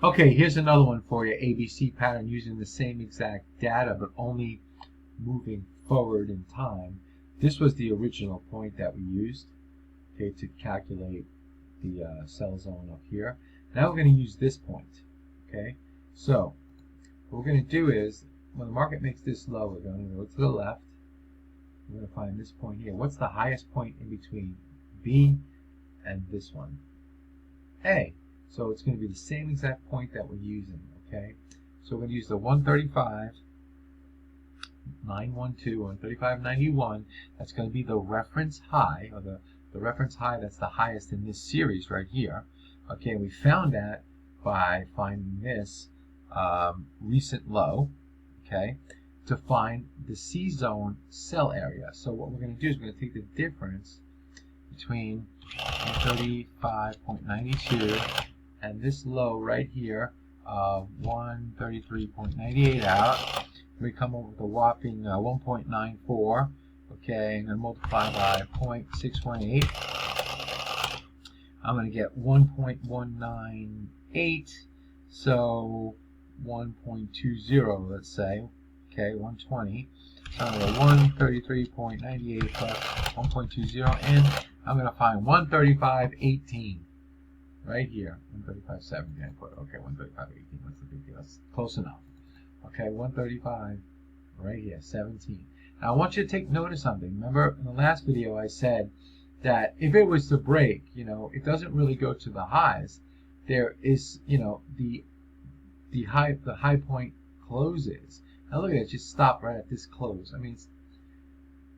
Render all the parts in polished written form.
Okay, here's another one for you, ABC pattern, using the same exact data but only moving forward in time. This was the original point that we used, okay, to calculate the sell zone up here. Now we're going to use this point, okay? So what we're going to do is, when the market makes this low, we're going to go to the left. We're going to find this point here. What's the highest point in between B and this one? A. So it's going to be the same exact point that we're using, okay? So we're going to use the 135.912, 135.91. That's going to be the reference high, or the reference high that's the highest in this series right here. Okay, we found that by finding this recent low, okay, to find the C zone sell area. So what we're going to do is we're going to take the difference between 135.92 and this low right here of 133.98 out. We come up with a whopping 1.94. Okay, I'm going to multiply by 0.618. I'm going to get 1.198, so 1.20, let's say. Okay, 120. So I'm going to 133.98 plus 1.20, and I'm going to find 135.18 right here. 135.70 I put. Okay, 135.18. What's the big deal? That's close enough. Okay, 135 right here, 17. Now I want you to take note of something. Remember in the last video I said that if it was to break, it doesn't really go to the highs. There is, the high point closes. Now look at it, just stop right at this close. I mean, it's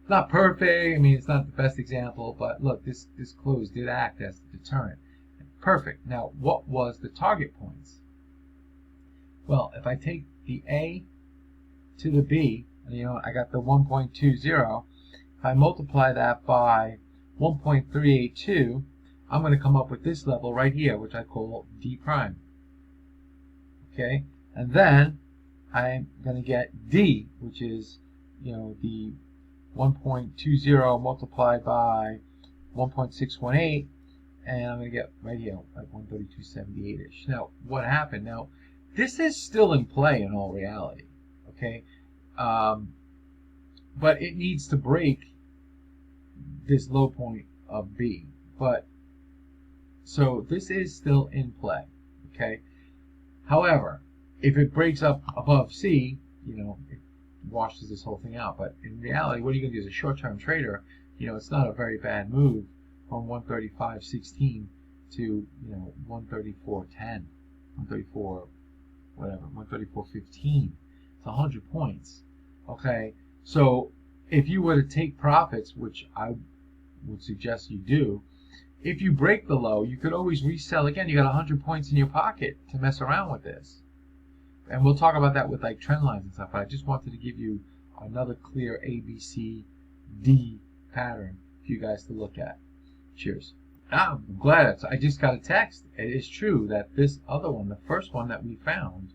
not perfect. I mean, it's not the best example, but look, this close did act as the deterrent. Perfect. Now, what was the target points? Well, if I take the A to the B, and I got the 1.20. If I multiply that by 1.382, I'm going to come up with this level right here, which I call D prime. Okay, and then I'm going to get D, which is, the 1.20 multiplied by 1.618, and I'm going to get right here, like 132.78-ish. Now, what happened? Now, this is still in play in all reality, okay? But it needs to break this low point of B. But so this is still in play, okay? However, if it breaks up above C, it washes this whole thing out. But in reality, what are you going to do as a short-term trader? It's not a very bad move from 135.16 to 134.10, 134 whatever, 134.15. It's 100 points. Okay, so if you were to take profits, which I would suggest you do, if you break the low, you could always resell again. You got 100 points in your pocket to mess around with this. And we'll talk about that with like trend lines and stuff, but I just wanted to give you another clear ABCD pattern for you guys to look at. Cheers. I'm glad I just got a text. It is true that this other one, the first one that we found,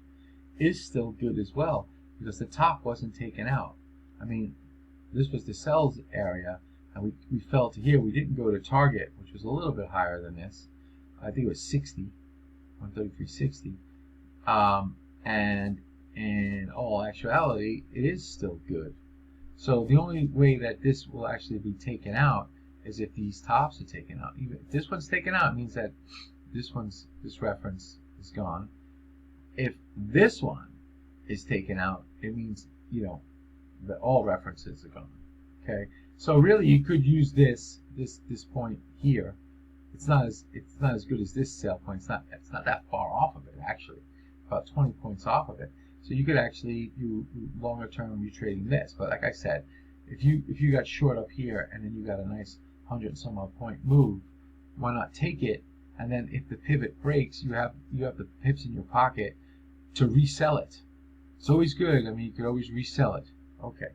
is still good as well, because the top wasn't taken out. I mean, this was the sells area, and we fell to here. We didn't go to target, which was a little bit higher than this. I think it was 60, 133.60. And in all actuality, it is still good. So the only way that this will actually be taken out is if these tops are taken out. Even if this one's taken out, it means that this reference is gone. If this one is taken out, it means that all references are gone. Okay, so really you could use this point here. It's not as good as this sell point. It's not that far off of it actually, about 20 points off of it. So you could actually do longer term retrading this. But like I said, if you got short up here and then you got a nice 100 and some odd point move, why not take it? And then if the pivot breaks, you have the pips in your pocket to resell it. It's always good. I mean, you could always resell it. Okay.